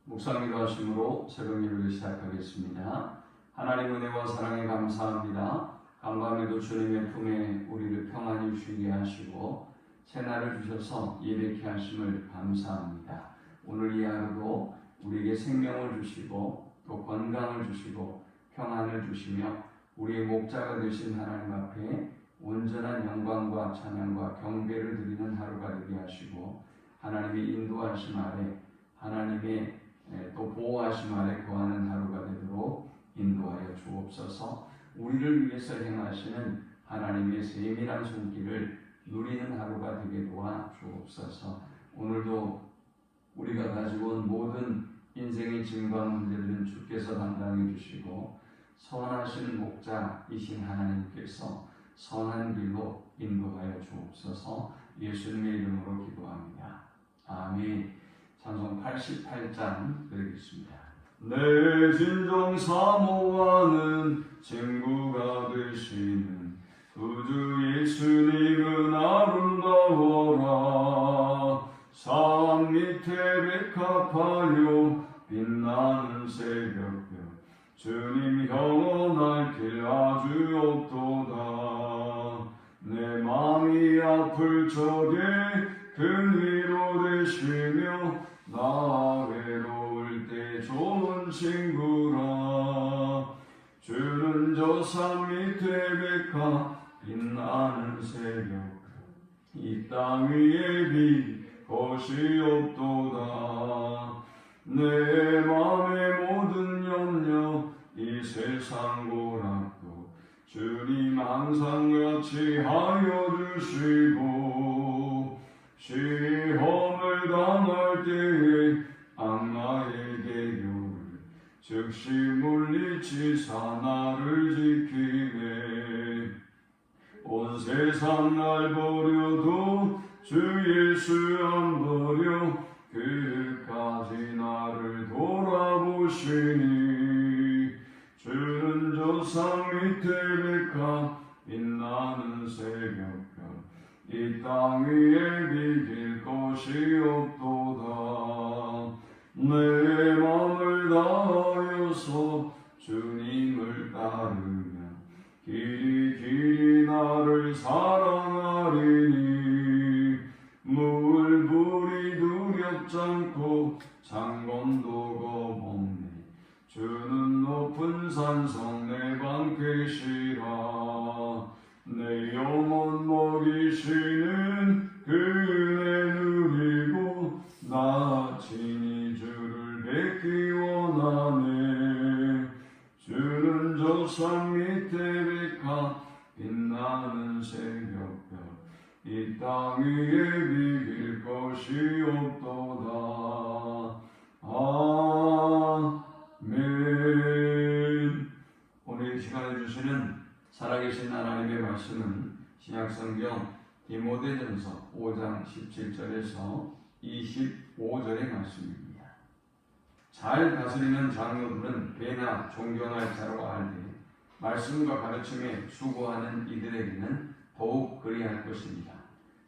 묵상 기도하심으로 새로운 일을 시작하겠습니다. 하나님 은혜와 사랑에 감사합니다. 간밤에도 주님의 품에 우리를 평안히 쉬게 하시고 새날을 주셔서 예배케 하심을 감사합니다. 오늘 이 하루도 우리에게 생명을 주시고 또 건강을 주시고 평안을 주시며 우리의 목자가 되신 하나님 앞에 온전한 영광과 찬양과 경배를 드리는 하루가 되게 하시고 하나님의 인도하심 아래 하나님의 또 보호하심 아래 거하는 하루가 되도록 인도하여 주옵소서. 우리를 위해서 행하시는 하나님의 세밀한 손길을 누리는 하루가 되게 도와 주옵소서. 오늘도 우리가 가지고 온 모든 인생의 짐과 문제들은 주께서 담당해 주시고 선하신 목자이신 하나님께서 선한 길로 인도하여 주옵소서. 예수님의 이름으로 기도합니다. 아멘. 찬송 88장 드리겠습니다. 내 진정 사모하는 친구가 되시는 구주 예수님은 아름다워라. 산 밑에 백합하여 빛나는 새벽별 주님 영원할 길 아주 없도다. 내 마음이 아플 적에 큰 위로 되시며 나 외로울 때 좋은 친구라. 주는 저 산 밑에 백합 빛나는 새벽 이 땅 위에 빛 것이 없도다. 내 맘의 모든 염려 이 세상 고락도 주님 항상 같이 하여 주시고 시험을 당할 때에 악마의 계교를 즉시 물리치사 나를 지키네. 온 세상 날 버려도 주 예수 안 버려 끝까지 나를 돌아보시니. 주는 저 산 밑에 백합 빛나는 새벽별 이 땅 위에 비길 것이 없도다. 내 맘을 다하여서 주님을 따르며 길이 나를 사랑하리니. 물불이 두렵지 않고 창곤도 겁없네. 주는 높은 산성 내 방 계시라. 내 영혼 먹이시는 그 은혜 누리고 나 친히 주를 뵙기 원하네. 주는 저 산 밑에 백합 빛나는 새벽별 이 땅 위에 비길 것이 없도다. 아멘. 오늘 이 시간에 주시는 살아계신 하나님의 말씀은 신약성경 디모데전서 5장 17절에서 25절의 말씀입니다. 잘 다스리는 장로들은 배나 존경할 자로 알되 말씀과 가르침에 수고하는 이들에게는 더욱 그리할 것입니다.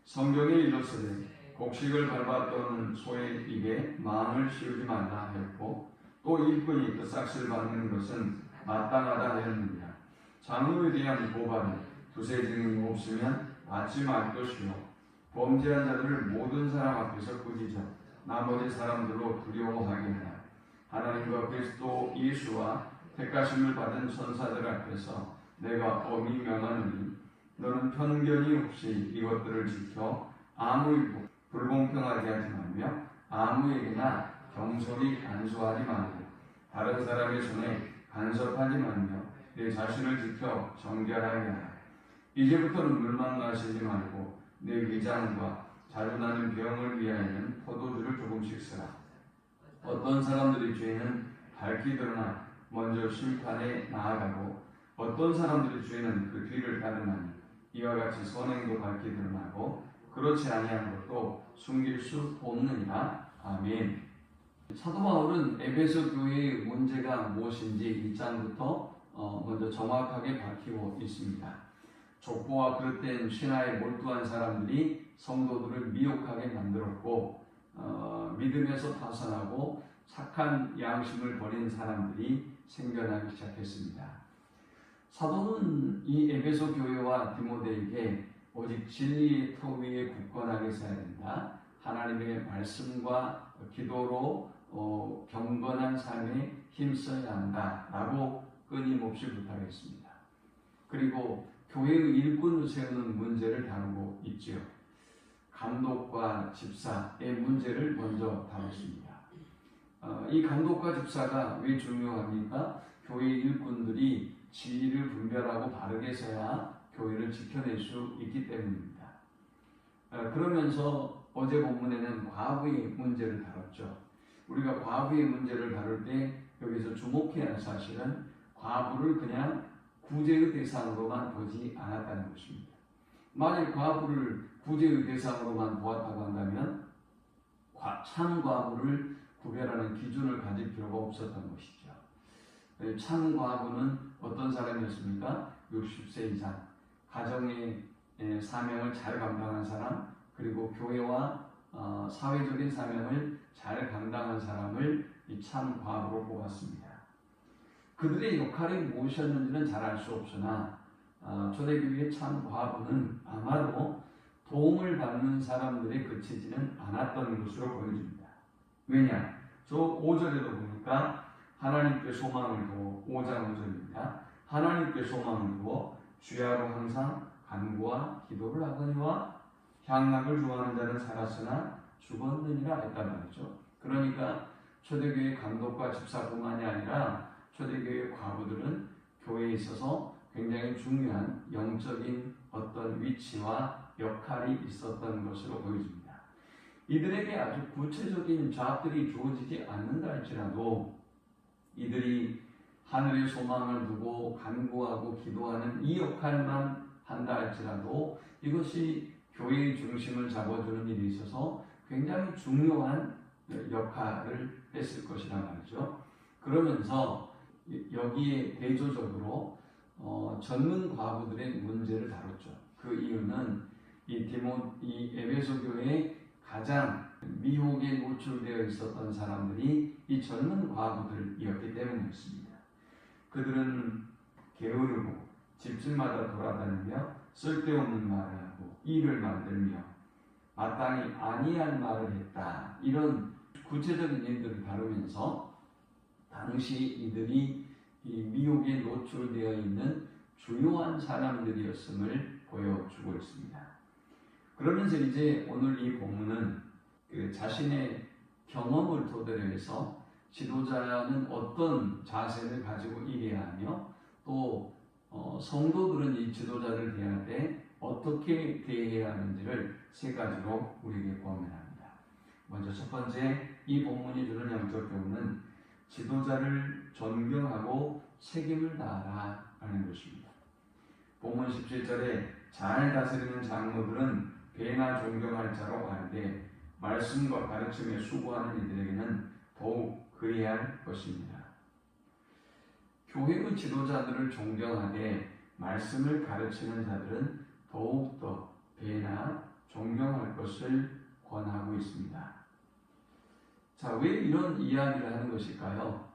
성경에 이르시되 곡식을 밟아 떠는 소의 입에 마음을 씌우지 말라 하였고 또 일꾼이 그 싹을 받는 것은 마땅하다 하였느니라. 장로에 대한 고발은 두세 증인이 없으면 받지 말 것이요 범죄한 자들을 모든 사람 앞에서 꾸짖어 나머지 사람들로 두려워하게 하라. 하나님과 그리스도 예수와 택하심을 받은 천사들 앞에서 내가 엄히 명하노니 너는 편견이 없이 이것들을 지켜 아무 불공평하게 하지 말며 아무에게나 경솔히 간수하지 말고 다른 사람의 손에 간섭하지 말며 내 자신을 지켜 정결하게 하라. 이제부터는 물만 마시지 말고 내 위장과 자주 나는 병을 위하여는 포도주를 조금씩 쓰라. 어떤 사람들의 죄는 밝히 드러나 먼저 심판에 나아가고 어떤 사람들의 죄는 그 뒤를 따르나니 이와 같이 선행도 밝히 드러나고 그렇지 아니한 것도 숨길 수 없느니라. 아멘. 사도 바울은 에베소 교회의 문제가 무엇인지 1장부터 먼저 정확하게 밝히고 있습니다. 족보와 그릇된 신화에 몰두한 사람들이 성도들을 미혹하게 만들었고 믿음에서 파산하고 착한 양심을 버린 사람들이 생겨나기 시작했습니다. 사도는 이 에베소 교회와 디모데에게 오직 진리의 터 위에 굳건하게 서야 된다. 하나님의 말씀과 기도로 경건한 삶에 힘써야 한다라고 끊임없이 부탁했습니다. 그리고 교회의 일꾼을 세우는 문제를 다루고 있지요. 감독과 집사의 문제를 먼저 다뤘습니다. 이 감독과 집사가 왜 중요합니까? 교회 일꾼들이 진리를 분별하고 바르게 서야 교회를 지켜낼 수 있기 때문입니다. 그러면서 어제 본문에는 과부의 문제를 다뤘죠. 우리가 과부의 문제를 다룰 때 여기서 주목해야 할 사실은 과부를 그냥 구제의 대상으로만 보지 않았다는 것입니다. 만약 과부를 구제의 대상으로만 보았다고 한다면 참 과부를 구별하는 기준을 가질 필요가 없었던 것이죠. 참 과부는 어떤 사람이었습니까? 60세 이상, 가정의 사명을 잘 감당한 사람, 그리고 교회와 사회적인 사명을 잘 감당한 사람을 이 참 과부로 뽑았습니다. 그들의 역할이 무엇이었는지는 잘 알 수 없으나 초대교회의 참 과부는 아마도 도움을 받는 사람들에 그치지는 않았던 것으로 보여집니다. 왜냐? 저 5절에도 보니까 하나님께 소망을 두어 5장 5절입니다. 하나님께 소망을 두어 주야로 항상 간구와 기도를 하거니와 향락을 좋아하는 자는 살았으나 죽었느니라 했단 말이죠. 그러니까 초대교회 감독과 집사뿐만이 아니라 초대교회 과부들은 교회에 있어서 굉장히 중요한 영적인 어떤 위치와 역할이 있었던 것으로 보여집니다. 이들에게 아주 구체적인 잡들이 주어지지 않는다 할지라도 이들이 하늘의 소망을 두고 간구하고 기도하는 이 역할만 한다 할지라도 이것이 교회의 중심을 잡아주는 일에 있어서 굉장히 중요한 역할을 했을 것이라 말이죠. 그러면서 여기에 대조적으로 젊은 과부들의 문제를 다뤘죠. 그 이유는 이 에베소 교회에 가장 미혹에 노출되어 있었던 사람들이 이 젊은 과부들이었기 때문이었습니다. 그들은 게으르고 집집마다 돌아다니며 쓸데없는 말을 하고 일을 만들며 마땅히 아니할 말을 했다. 이런 구체적인 일들을 다루면서 당시 이들이 이 미혹에 노출되어 있는 중요한 사람들이었음을 보여주고 있습니다. 그러면서 이제 오늘 이 본문은 자신의 경험을 토대로 해서 지도자는 어떤 자세를 가지고 일해야 하며 또 성도들은 이 지도자를 대할 때 어떻게 대해야 하는지를 세 가지로 우리에게 보면합니다. 먼저 첫 번째, 이 본문이 주는 영적 교훈은 지도자를 존경하고 책임을 다하라 하는 것입니다. 본문 17절에 잘 다스리는 장로들은 배나 존경할 자로 알되 말씀과 가르침에 수고하는 이들에게는 더욱 그리할 것입니다. 교회의 지도자들을 존경하되 말씀을 가르치는 자들은 더욱더 배나 존경할 것을 권하고 있습니다. 자, 왜 이런 이야기를 하는 것일까요?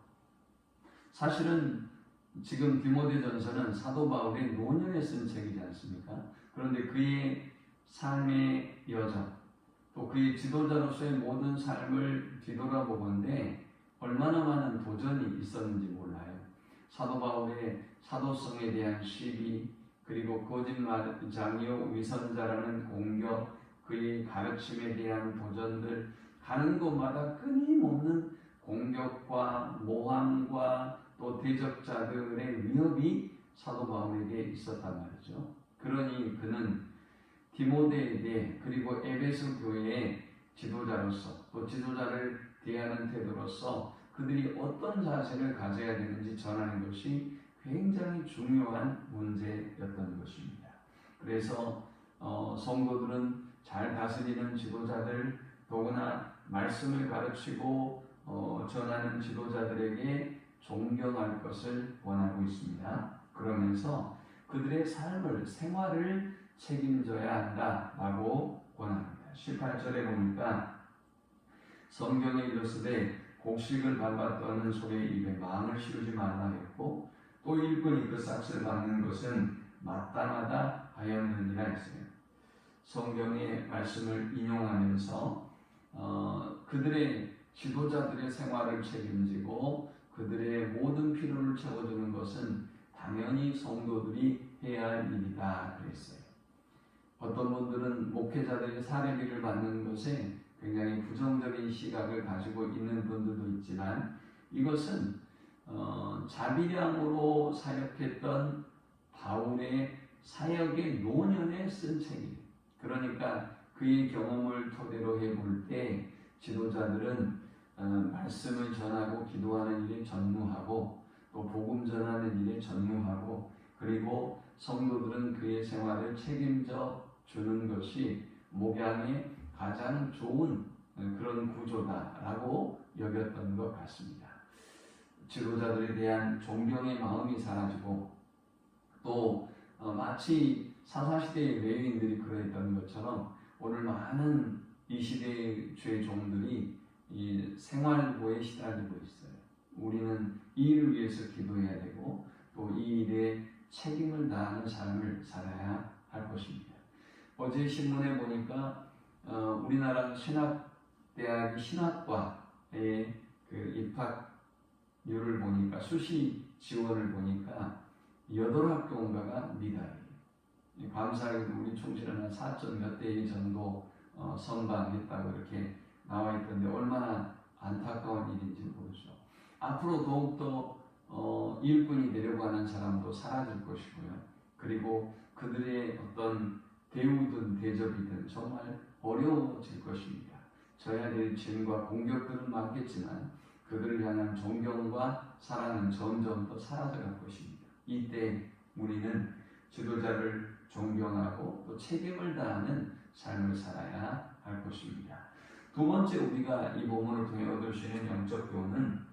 사실은 지금 디모데전서는 사도 바울의 노년에 쓴 책이지 않습니까? 그런데 그의 삶의 여정, 또 그의 지도자로서의 모든 삶을 뒤돌아보건대 얼마나 많은 도전이 있었는지 몰라요. 사도 바울의 사도성에 대한 시비, 그리고 거짓말장이요 위선자라는 공격, 그의 가르침에 대한 도전들, 가는 곳마다 끊임없는 공격과 모함과 또 대적자들의 위협이 사도 바울에게 있었단 말이죠. 그러니 그는 디모데에게 그리고 에베소 교회의 지도자로서 또 지도자를 대하는 태도로서 그들이 어떤 자세를 가져야 되는지 전하는 것이 굉장히 중요한 문제였던 것입니다. 그래서 성도들은 잘 다스리는 지도자들, 더구나 말씀을 가르치고 전하는 지도자들에게 존경할 것을 원하고 있습니다. 그러면서 그들의 삶을, 생활을 책임져야 한다라고 권합니다. 18절에 보니까 성경에 이르시되 곡식을 밟아 떠는 소의 입에 망을 씌우지 말라 했고, 또 일꾼이 그 싹을 밟는 것은 마땅하다 하였느니라 했어요. 성경의 말씀을 인용하면서 그들의 지도자들의 생활을 책임지고 그들의 모든 필요를 채워주는 것은 당연히 성도들이 해야 할 일이다 그랬어요. 어떤 분들은 목회자들이 사례비를 받는 것에 굉장히 부정적인 시각을 가지고 있는 분들도 있지만, 이것은 자비량으로 사역했던 바울의 사역의 노년에 쓴 책이에요. 그러니까 그의 경험을 토대로 해볼 때 지도자들은 말씀을 전하고 기도하는 일에 전무하고, 또 복음 전하는 일에 전무하고, 그리고 성도들은 그의 생활을 책임져 주는 것이 목양의 가장 좋은 그런 구조다라고 여겼던 것 같습니다. 지도자들에 대한 존경의 마음이 사라지고, 또 마치 사사시대의 레위인들이 그러했던 것처럼 오늘 많은 이 시대의 죄종들이 이 생활고에 시달리고 있어요. 우리는 이 일을 위해서 기도해야 되고, 또 이 일에 책임을 다하는 삶을 살아야 할 것입니다. 어제 신문에 보니까 우리나라 신학대학의 신학과의 그 입학률을 보니까, 수시 지원을 보니까 8학교인가가 미달이에요. 감사하게도 우리 충실은 한 4점 몇 대 정도 선방했다고 이렇게 나와 있던데, 얼마나 안타까운 일인지 모르죠. 앞으로 더욱더 일꾼이 되려고 하는 사람도 사라질 것이고요. 그리고 그들의 어떤 대우든 대접이든 정말 어려워질 것입니다. 져야 될 짐과 공격들은 많겠지만 그들을 향한 존경과 사랑은 점점 더 사라져갈 것입니다. 이때 우리는 지도자를 존경하고 또 책임을 다하는 삶을 살아야 할 것입니다. 두 번째, 우리가 이 본문을 통해 얻을 수 있는 영적 교훈은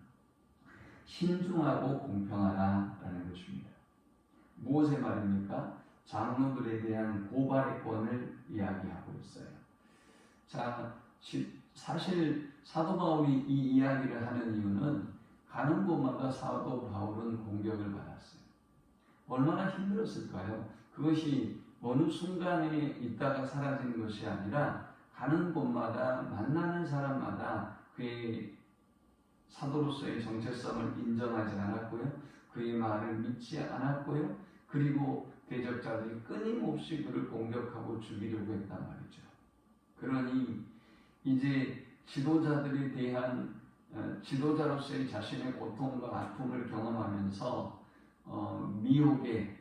신중하고 공평하다라는 것입니다. 무엇의 말입니까? 장로들에 대한 고발의 권을 이야기하고 있어요. 자, 사실 사도 바울이 이 이야기를 하는 이유는 가는 곳마다 사도 바울은 공격을 받았어요. 얼마나 힘들었을까요? 그것이 어느 순간에 있다가 사라지는 것이 아니라 가는 곳마다 만나는 사람마다 그의 사도로서의 정체성을 인정하지 않았고요. 그의 말을 믿지 않았고요. 그리고 대적자들이 끊임없이 그를 공격하고 죽이려고 했단 말이죠. 그러니 이제 지도자들에 대한 지도자로서의 자신의 고통과 아픔을 경험하면서 미혹에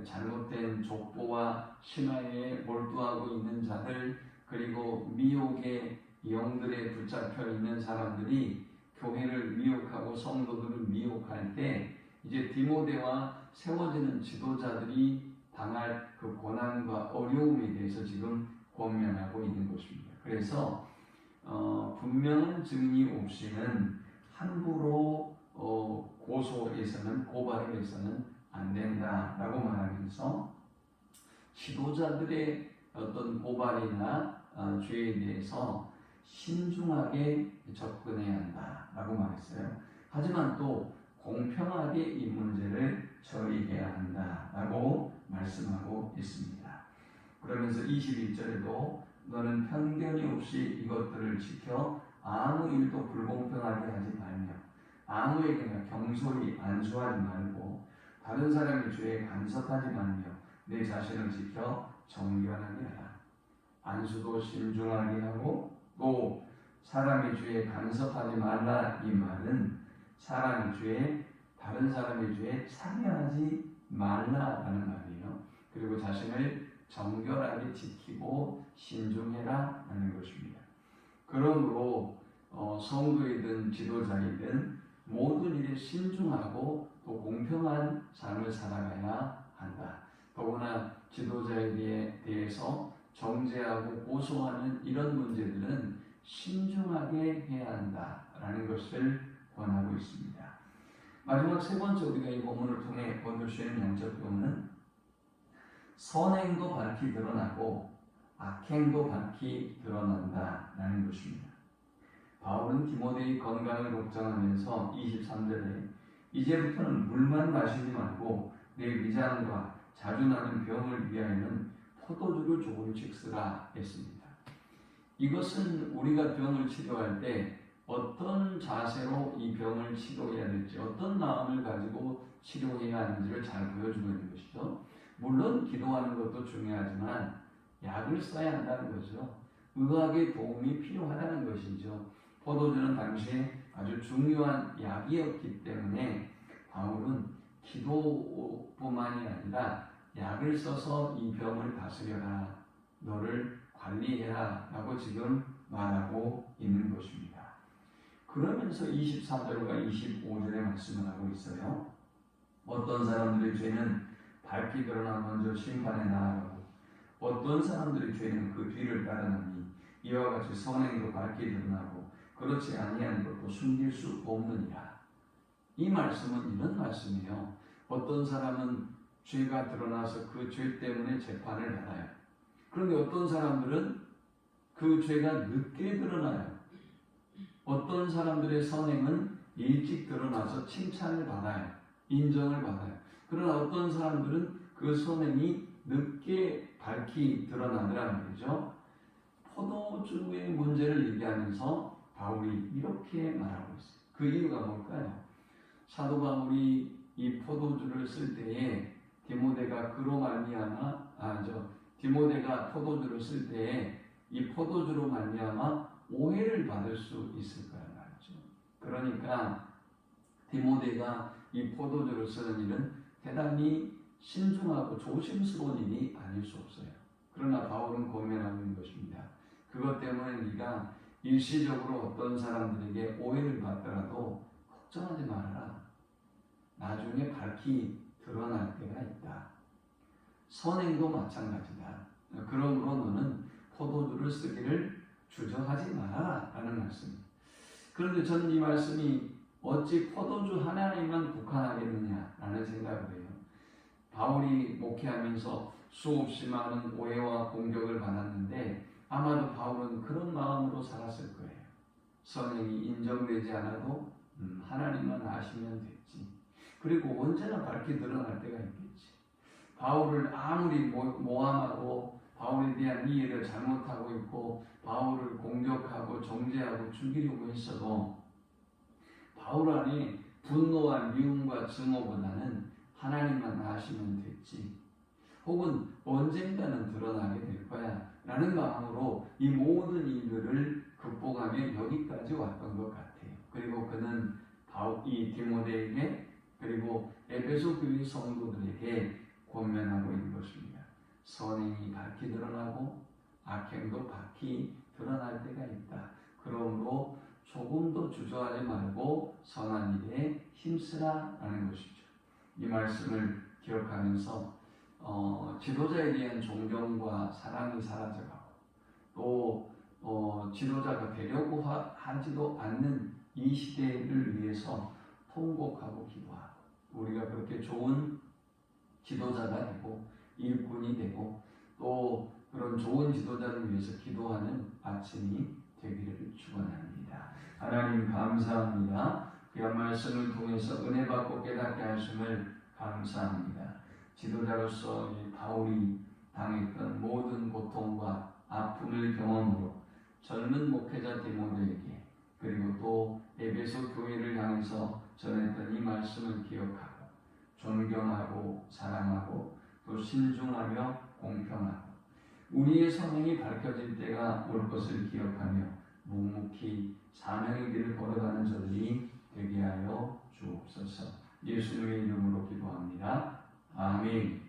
잘못된 족보와 신화에 몰두하고 있는 자들, 그리고 미혹의 영들에 붙잡혀 있는 사람들이 교회를 미혹하고 성도들을 미혹할 때, 이제 디모데와 세워지는 지도자들이 당할 그 고난과 어려움에 대해서 지금 권면하고 있는 것입니다. 그래서 분명한 증인이 없이는 함부로 고소해서는, 고발을 해서는 안 된다라고 말하면서 지도자들의 어떤 고발이나 죄에 대해서 신중하게 접근해야 한다라고 말했어요. 하지만 또 공평하게 이 문제를 처리해야 한다라고 말씀하고 있습니다. 그러면서 21절에도 너는 편견이 없이 이것들을 지켜 아무 일도 불공평하게 하지 말며 아무에게나 경솔히 안수하지 말고 다른 사람의 죄에 간섭하지 말며 내 자신을 지켜 정결하게 하라. 안수도 신중하게 하고 또 사람의 죄에 간섭하지 말라, 이 말은 사람의 죄에, 다른 사람의 죄에 참여하지 말라라는 말이에요. 그리고 자신을 정결하게 지키고 신중해라 하는 것입니다. 그러므로 성도이든 지도자이든 모든 일에 신중하고 또 공평한 삶을 살아가야 한다. 더구나 지도자에 대해서 정죄하고 고소하는 이런 문제들은 신중하게 해야 한다라는 것을 권하고 있습니다. 마지막 세 번째, 우리가 이 본문을 통해 얻을 수 있는 영적 교훈은 선행도 밝히 드러나고 악행도 밝히 드러난다라는 것입니다. 바울은 바울은 디모데의 건강을 걱정하면서 23절에 이제부터는 물만 마시지 말고 내 위장과 자주 나는 병을 위하여는 포도주를 조금씩 쓰라 했습니다. 이것은 우리가 병을 치료할 때 어떤 자세로 이 병을 치료해야 될지, 어떤 마음을 가지고 치료해야 하는지를 잘 보여주고 있는 것이죠. 물론 기도하는 것도 중요하지만 약을 써야 한다는 거죠. 의학의 도움이 필요하다는 것이죠. 포도주는 당시에 아주 중요한 약이었기 때문에 바울은 기도뿐만이 아니라 약을 써서 이 병을 다스려라, 너를 관리해라 라고 지금 말하고 있는 것입니다. 그러면서 24절과 25절의 말씀을 하고 있어요. 어떤 사람들의 죄는 밝히 드러나 먼저 심판에 나아가고 어떤 사람들의 죄는 그 뒤를 따르나니 이와 같이 선행도 밝히 드러나고 그렇지 아니한 것도 숨길 수 없느니라. 이 말씀은 이런 말씀이에요. 어떤 사람은 죄가 드러나서 그 죄 때문에 재판을 받아요. 그런데 어떤 사람들은 그 죄가 늦게 드러나요. 어떤 사람들의 선행은 일찍 드러나서 칭찬을 받아요. 인정을 받아요. 그러나 어떤 사람들은 그 선행이 늦게 밝히 드러나더라는 말이죠. 포도주의 문제를 얘기하면서 바울이 이렇게 말하고 있어요. 그 이유가 뭘까요? 사도 바울이 이 포도주를 쓸 때에 디모데가 디모데가 포도주를 쓸 때에 이 포도주로 말미암아 오해를 받을 수 있을 거란 말이죠. 그러니까 디모데가 이 포도주를 쓰는 일은 대단히 신중하고 조심스러운 일이 아닐 수 없어요. 그러나 바울은 고민하고 있는 것입니다. 그것 때문에 네가 일시적으로 어떤 사람들에게 오해를 받더라도 걱정하지 말아라. 나중에 밝히 드러날 때가 있다. 선행도 마찬가지다. 그러므로 너는 포도주를 쓰기를 주저하지 말아라 라는 말씀입니다. 그런데 저는 이 말씀이 어찌 포도주 하나에만 국한하겠느냐 라는 생각을 해요. 바울이 목회하면서 수없이 많은 오해와 공격을 받았는데 아마도 바울은 그런 마음으로 살았을 거예요. 선행이 인정되지 않아도 하나님만 아시면 됐지. 그리고 언제나 밝게 드러날 때가 있겠지. 바울을 아무리 모함하고 바울에 대한 이해를 잘못하고 있고 바울을 공격하고 정죄하고 죽이려고 했어도 바울 안에 분노와 미움과 증오보다는 하나님만 아시면 됐지. 혹은 언젠가는 드러나게 될 거야 라는 마음으로 이 모든 일들을 극복하며 여기까지 왔던 것 같아요. 그리고 그는 이 디모데에게 그리고 에베소 교회 성도들에게 권면하고 있는 것입니다. 선행이 밝히 드러나고 악행도 밝히 드러날 때가 있다. 그러므로 조금도 주저하지 말고 선한 일에 힘쓰라 라는 것이죠. 이 말씀을 기억하면서 지도자에 대한 존경과 사랑이 사라져가고 또 지도자가 되려고 하지도 않는 이 시대를 위해서 통곡하고 기도하고 우리가 그렇게 좋은 지도자가 되고 일꾼이 되고 또 그런 좋은 지도자를 위해서 기도하는 아침이 되기를 축원합니다. 하나님 감사합니다. 귀한 말씀을 통해서 은혜 받고 깨닫게 하심을 감사합니다. 지도자로서 이 바울이 당했던 모든 고통과 아픔을 경험으로 젊은 목회자 디모데에게 그리고 또 에베소 교회를 향해서 전했던 이 말씀을 기억하고 존경하고 사랑하고 또 신중하며 공평하고 우리의 선행이 밝혀질 때가 올 것을 기억하며 묵묵히 사명의 길을 걸어가는 저들이 되게 하여 주옵소서. 예수님의 이름으로 기도합니다. 아멘.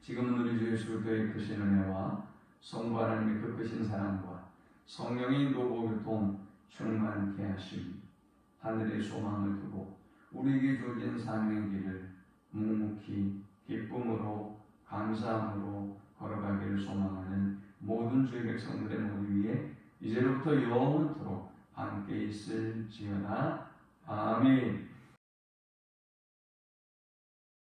지금은 우리 주 예수 그리스도의 크신 은혜와 성부 하나님의 그 크신 사랑과 성령의 노보교통 충만케 하심 하늘의 소망을 두고 우리에게 주어진 사명의 길을 묵묵히 기쁨으로 감사함으로 걸어가기를 소망하는 모든 주의 백성들의 머리 위에 이제로부터 영원토록 함께 있을지어다. 아멘.